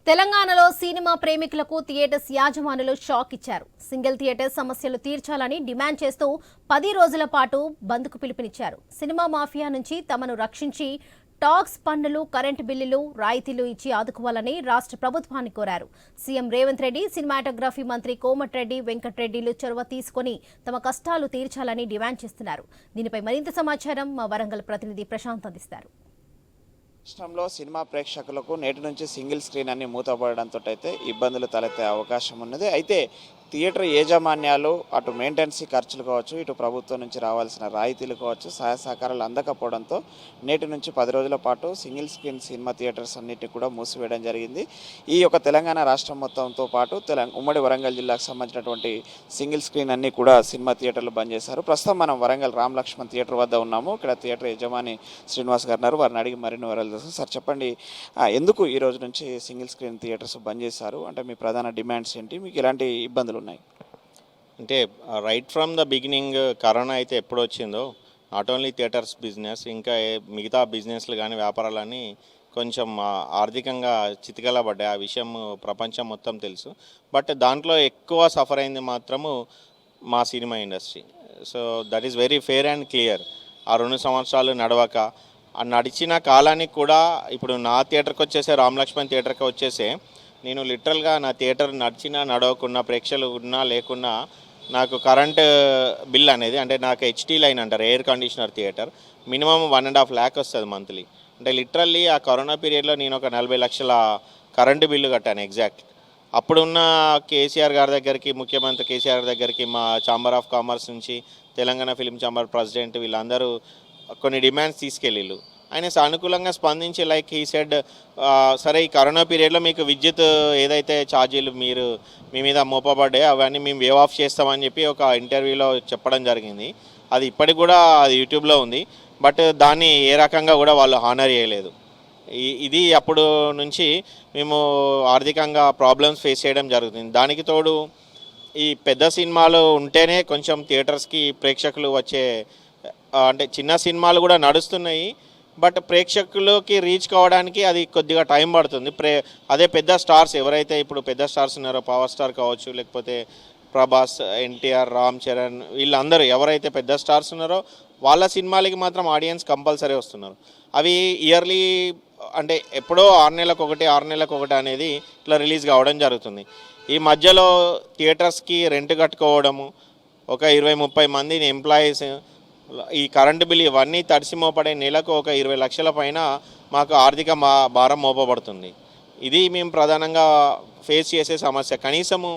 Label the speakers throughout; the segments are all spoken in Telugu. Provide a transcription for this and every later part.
Speaker 1: తెలంగాణలో సినిమా ప్రేమికులకు థియేటర్స్ యాజమానులు షాక్ ఇచ్చారు. సింగిల్ థియేటర్ సమస్యలు తీర్చాలని డిమాండ్ చేస్తూ 10 రోజుల పాటు బంద్కు పిలుపునిచ్చారు. సినిమా మాఫియా నుంచి తమను రక్షించి టాక్స్ పన్నులు, కరెంటు బిల్లులు రాయితీలు ఇచ్చి ఆదుకోవాలని రాష్ట్ర ప్రభుత్వాన్ని కోరారు. సీఎం రేవంత్ రెడ్డి, సినిమాటోగ్రఫీ మంత్రి కోమటిరెడ్డి వెంకటరెడ్డిలు చొరవ తీసుకుని తమ కష్టాలు తీర్చాలని డిమాండ్ చేస్తున్నారు. దీనిపై మరింత సమాచారం మా వరంగల్ ప్రతినిధి ప్రశాంత్ అందిస్తారు.
Speaker 2: రాష్ట్రంలో సినిమా ప్రేక్షకులకు నేటి నుంచి సింగిల్ స్క్రీన్ అన్ని మూతపడడంతో అయితే ఇబ్బందులు తలెత్తే అవకాశం ఉన్నది. అయితే థియేటర్ యాజమాన్యాలు అటు మెయింటెనెన్స్ ఖర్చులు కావచ్చు, ఇటు ప్రభుత్వం నుంచి రావాల్సిన రాయితీలు కావచ్చు, సహాయ సహకారాలు అందకపోవడంతో నేటి నుంచి 10 రోజుల పాటు సింగిల్ స్క్రీన్ సినిమా థియేటర్స్ అన్నింటినీ కూడా మూసివేయడం జరిగింది. ఈ యొక్క తెలంగాణ రాష్ట్రం మొత్తంతో పాటు ఉమ్మడి వరంగల్ జిల్లాకు సంబంధించినటువంటి సింగిల్ స్క్రీన్ అన్నీ కూడా సినిమా థియేటర్లు బంద్ చేశారు. ప్రస్తుతం మనం వరంగల్ రామ్ లక్ష్మణ్ థియేటర్ వద్ద ఉన్నాము. ఇక్కడ థియేటర్ యజమాని శ్రీనివాస్ గారు ఉన్నారు. వారిని అడిగి మరిన్ని వివరాలు తెలుసు. సార్ చెప్పండి, ఎందుకు ఈ రోజు నుంచి సింగిల్ స్క్రీన్ థియేటర్స్ బంద్ చేశారు? అంటే మీ ప్రధాన డిమాండ్స్ ఏంటి? మీకు ఎలాంటి ఇబ్బందులు ఉన్నాయి?
Speaker 3: అంటే right from the beginning corona అయితే ఎప్పుడు వచ్చిందో నాట్ ఓన్లీ థియేటర్స్ బిజినెస్, ఇంకా మిగతా బిజినెస్లు కానీ వ్యాపారాలన్నీ కొంచెం ఆర్థికంగా చితికలబడ్డాయి. ఆ విషయం ప్రపంచం మొత్తం తెలుసు. బట్ దాంట్లో ఎక్కువ సఫర్ అయింది మాత్రము మా cinema industry. So that is very fair and clear. ఆ 2 సంవత్సరాలు నడవక ఆ నడిచిన కాలానికి కూడా ఇప్పుడు నా థియేటర్కి వచ్చేసే రామ్ లక్ష్మణ్ థియేటర్కి వచ్చేసే నేను లిటరల్గా నా థియేటర్ నడిచినా నడవకున్నా ప్రేక్షకులు ఉన్నా లేకున్నా నాకు కరెంట్ బిల్ అనేది, అంటే నాకు హెచ్టీ లైన్ అంటారు, air conditioner theatre, minimum 1.5 lakh వస్తుంది మంత్లీ. అంటే లిటరల్లీ ఆ కరోనా పీరియడ్లో నేను ఒక 40 లక్షల కరెంటు బిల్లు కట్టాను ఎగ్జాక్ట్. అప్పుడున్న కేసీఆర్ గారి దగ్గరికి, ముఖ్యమంత్రి కేసీఆర్ గారి దగ్గరికి మా ఛాంబర్ ఆఫ్ కామర్స్ నుంచి తెలంగాణ ఫిలిం ఛాంబర్ ప్రెసిడెంట్ వీళ్ళందరూ కొన్ని డిమాండ్స్ తీసుకెళ్ళిళ్ళు. ఆయన సానుకూలంగా స్పందించి లైక్ హీ సెడ్, సరే ఈ కరోనా పీరియడ్లో మీకు విద్యుత్ ఏదైతే ఛార్జీలు మీ మీద మోపబడ్డాయో అవన్నీ మేము వేవ్ ఆఫ్ చేస్తామని చెప్పి ఒక ఇంటర్వ్యూలో చెప్పడం జరిగింది. అది ఇప్పటికి కూడా అది యూట్యూబ్లో ఉంది. బట్ దాన్ని ఏ రకంగా కూడా వాళ్ళు హానర్ చేయలేదు. ఇది అప్పుడు నుంచి మేము ఆర్థికంగా ప్రాబ్లమ్స్ ఫేస్ చేయడం జరుగుతుంది. దానికి తోడు ఈ పెద్ద సినిమాలు ఉంటేనే కొంచెం థియేటర్స్కి ప్రేక్షకులు వచ్చే, అంటే చిన్న సినిమాలు కూడా నడుస్తున్నాయి బట్ ప్రేక్షకులకి రీచ్ కావడానికి అది కొద్దిగా టైం పడుతుంది. అదే పెద్ద స్టార్స్ ఎవరైతే ఇప్పుడు పెద్ద స్టార్స్ ఉన్నారో, పవర్ స్టార్ కావచ్చు, లేకపోతే ప్రభాస్, ఎన్టీఆర్, రామ్ చరణ్, వీళ్ళందరూ ఎవరైతే పెద్ద స్టార్స్ ఉన్నారో వాళ్ళ సినిమాలకి మాత్రం ఆడియన్స్ కంపల్సరీ వస్తున్నారు. అవి ఇయర్లీ అంటే ఎప్పుడో 6 నెలలకు ఒకటి అనేది ఇట్లా రిలీజ్ కావడం జరుగుతుంది. ఈ మధ్యలో థియేటర్స్కి రెంట్ కట్టుకోవడము, ఒక 20-30 మందిని ఎంప్లాయీస్, ఈ కరెంటు బిల్ ఇవన్నీ తడిసి మోపడే నెలకు ఒక 20 లక్షల పైన మాకు ఆర్థిక భారం మోపబడుతుంది. ఇది మేము ప్రధానంగా ఫేస్ చేసే సమస్య. కనీసము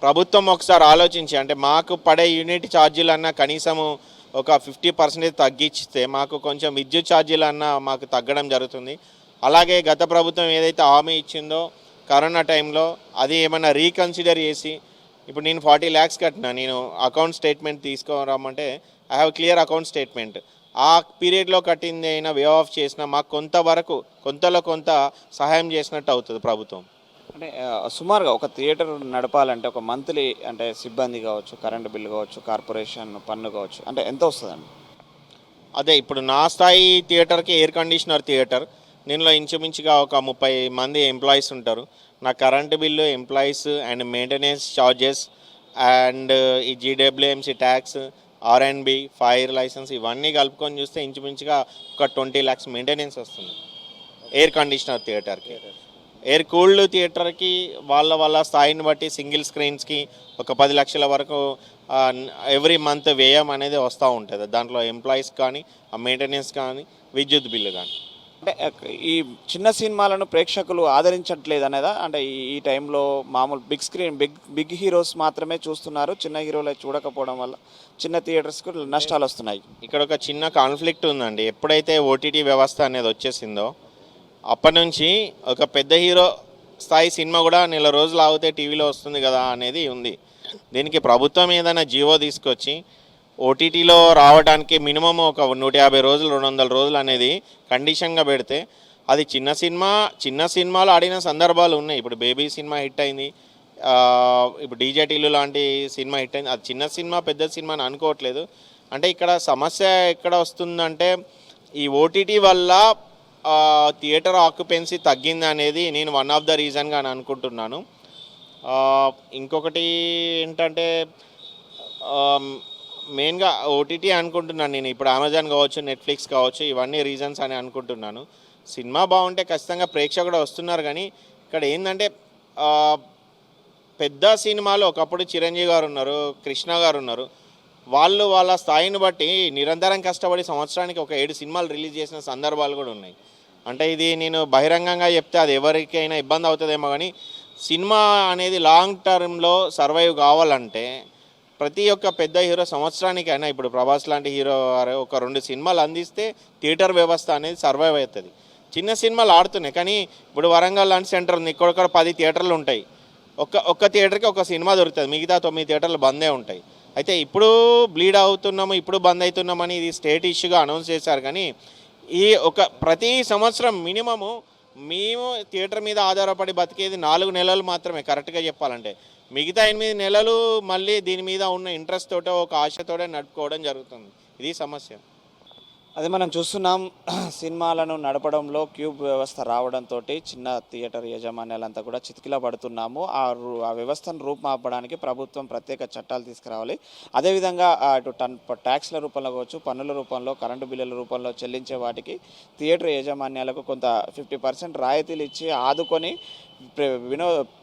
Speaker 3: ప్రభుత్వం ఒకసారి ఆలోచించి, అంటే మాకు పడే యూనిట్ ఛార్జీలన్నా కనీసము ఒక 50% తగ్గించితే మాకు కొంచెం విద్యుత్ ఛార్జీలన్నా మాకు తగ్గడం జరుగుతుంది. అలాగే గత ప్రభుత్వం ఏదైతే హామీ ఇచ్చిందో కరోనా టైంలో అది ఏమైనా రీకన్సిడర్ చేసి, ఇప్పుడు నేను 40 lakhs కట్టినా, నేను అకౌంట్ స్టేట్మెంట్ తీసుకురమ్మంటే I have clear account statement. ఆ పీరియడ్లో కట్టింది అయినా వే ఆఫ్ చేసినా మాకు కొంతవరకు కొంత సహాయం చేసినట్టు అవుతుంది ప్రభుత్వం.
Speaker 2: అంటే సుమారుగా ఒక థియేటర్ నడపాలంటే ఒక మంత్లీ అంటే సిబ్బంది కావచ్చు, కరెంటు బిల్లు కావచ్చు, కార్పొరేషన్ పన్ను కావచ్చు, అంటే ఎంత వస్తుందండి?
Speaker 3: అదే ఇప్పుడు నా స్థాయి థియేటర్కి ఎయిర్ కండిషనర్ థియేటర్, దీనిలో ఇంచుమించుగా ఒక 30 మంది ఎంప్లాయీస్ ఉంటారు. నా current bill, employees and maintenance charges and ఈ GWMC tax, R&B, fire licence ఇవన్నీ కలుపుకొని చూస్తే ఇంచుమించుగా ఒక 20 lakhs మెయింటెనెన్స్ వస్తుంది ఎయిర్ కండిషనర్ థియేటర్కి. ఎయిర్ కూల్డ్ థియేటర్కి వాళ్ళ స్థాయిని బట్టి సింగిల్ స్క్రీన్స్కి ఒక 10 లక్షల వరకు ఎవ్రీ మంత్ వ్యయం అనేది వస్తూ ఉంటుంది. దాంట్లో ఎంప్లాయీస్ కానీ, ఆ మెయింటెనెన్స్ కానీ, విద్యుత్ బిల్లు కానీ.
Speaker 2: అంటే ఈ చిన్న సినిమాలను ప్రేక్షకులు ఆదరించట్లేదు అనేదా? అంటే ఈ టైంలో మామూలు బిగ్ హీరోస్ మాత్రమే చూస్తున్నారు, చిన్న హీరోలు చూడకపోవడం వల్ల చిన్న థియేటర్స్కు నష్టాలు వస్తున్నాయి.
Speaker 3: ఇక్కడ ఒక చిన్న కాన్ఫ్లిక్ట్ ఉందండి. ఎప్పుడైతే ఓటీటీ వ్యవస్థ అనేది వచ్చేసిందో అప్పటి నుంచి ఒక పెద్ద హీరో స్థాయి సినిమా కూడా నెల రోజులు ఆగితే టీవీలో వస్తుంది కదా అనేది ఉంది. దీనికి ప్రభుత్వం ఏదైనా జీవో తీసుకొచ్చి ఓటీటీలో రావడానికి మినిమం ఒక 150 రోజులు, 200 రోజులు అనేది కండిషన్గా పెడితే అది చిన్న సినిమాలు ఆడిన సందర్భాలు ఉన్నాయి. ఇప్పుడు బేబీ సినిమా హిట్ అయింది, ఇప్పుడు డీజేటీలు లాంటి సినిమా హిట్ అయింది. అది చిన్న సినిమా పెద్ద సినిమా అని అనుకోవట్లేదు. అంటే ఇక్కడ సమస్య ఎక్కడ వస్తుందంటే ఈ ఓటీటీ వల్ల థియేటర్ ఆక్యుపెన్సీ తగ్గింది అనేది నేను వన్ ఆఫ్ ద రీజన్గా అని అనుకుంటున్నాను. ఇంకొకటి ఏంటంటే మెయిన్గా ఓటీటీ అనుకుంటున్నాను నేను. ఇప్పుడు అమెజాన్ కావచ్చు, నెట్ఫ్లిక్స్ కావచ్చు, ఇవన్నీ రీజన్స్ అని అనుకుంటున్నాను. సినిమా బాగుంటే ఖచ్చితంగా ప్రేక్షకుడు వస్తున్నారు, కానీ ఇక్కడ ఏంటంటే పెద్ద సినిమాలు ఒకప్పుడు చిరంజీవి గారు ఉన్నారు, కృష్ణ గారు ఉన్నారు. వాళ్ళు వాళ్ళ స్థాయిని బట్టి నిరంతరం కష్టపడి సంవత్సరానికి ఒక 7 సినిమాలు రిలీజ్ చేసిన సందర్భాలు కూడా ఉన్నాయి. అంటే ఇది నేను బహిరంగంగా చెప్తే అది ఎవరికైనా ఇబ్బంది అవుతుందేమో, కానీ సినిమా అనేది లాంగ్ టర్మ్లో సర్వైవ్ కావాలంటే ప్రతి ఒక్క పెద్ద హీరో సంవత్సరానికి అయినా, ఇప్పుడు ప్రభాస్ లాంటి హీరో ఒక 2 సినిమాలు అందిస్తే థియేటర్ వ్యవస్థ అనేది సర్వైవ్ అవుతుంది. చిన్న సినిమాలు ఆడుతున్నాయి, కానీ ఇప్పుడు వరంగల్ లాంటి సెంటర్ ఉంది, ఇక్కడ 10 థియేటర్లు ఉంటాయి. ఒక్క థియేటర్కి ఒక సినిమా దొరుకుతుంది, మిగతా 9 థియేటర్లు బందే ఉంటాయి. అయితే ఇప్పుడు బ్లీడ్ అవుతున్నాము, ఇప్పుడు బంద్ అవుతున్నామని ఇది స్టేట్ ఇష్యూగా అనౌన్స్ చేశారు. కానీ ఈ ప్రతి సంవత్సరం మినిమము మేము థియేటర్ మీద ఆధారపడి బతికేది 4 నెలలు మాత్రమే కరెక్ట్గా చెప్పాలంటే. మిగతా 8 నెలలు మళ్ళీ దీని మీద ఉన్న ఇంట్రెస్ట్ తోటో ఒక ఆశతోటే నడుపుకోవడం జరుగుతుంది. ఇది సమస్య.
Speaker 2: అదే మనం చూస్తున్నాం, సినిమాలను నడపడంలో క్యూబ్ వ్యవస్థ రావడంతో చిన్న థియేటర్ యాజమాన్యాలంతా కూడా చితికిల పడుతున్నాము. ఆ వ్యవస్థను రూపుమాపడానికి ప్రభుత్వం ప్రత్యేక చట్టాలు తీసుకురావాలి. అదేవిధంగా ఇటు ట్యాక్స్ల రూపంలో కావచ్చు, పన్నుల రూపంలో, కరెంటు బిల్లుల రూపంలో చెల్లించే వాటికి థియేటర్ యాజమాన్యాలకు కొంత 50% రాయితీలు ఇచ్చి ఆదుకొని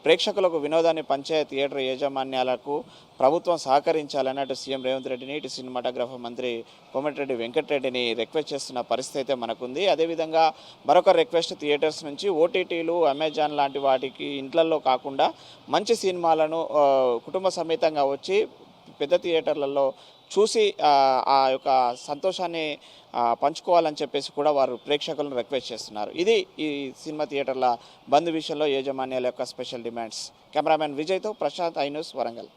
Speaker 2: ప్రేక్షకులకు వినోదాన్ని పంచే థియేటర్ యాజమాన్యాలకు ప్రభుత్వం సహకరించాలని అటు సీఎం రేవంత్ రెడ్డిని, ఇటు సినిమాటోగ్రఫీ మంత్రి కోమటిరెడ్డి వెంకటరెడ్డిని రిక్వెస్ట్ చేస్తున్న పరిస్థితి అయితే మనకుంది. అదేవిధంగా మరొక రిక్వెస్ట్, థియేటర్స్ నుంచి ఓటీటీలు, అమెజాన్ లాంటి వాటికి ఇంట్లల్లో కాకుండా మంచి సినిమాలను కుటుంబ సమేతంగా వచ్చి పెద్ద థియేటర్లలో చూసి ఆ యొక్క సంతోషాన్ని పంచుకోవాలని చెప్పేసి కూడా వారు ప్రేక్షకులను రిక్వెస్ట్ చేస్తున్నారు. ఇది ఈ సినిమా థియేటర్ల బంద్ విషయంలో యాజమాన్యాల యొక్క స్పెషల్ డిమాండ్స్. కెమెరామెన్ విజయ్తో ప్రశాంత్, ఐ న్యూస్, వరంగల్.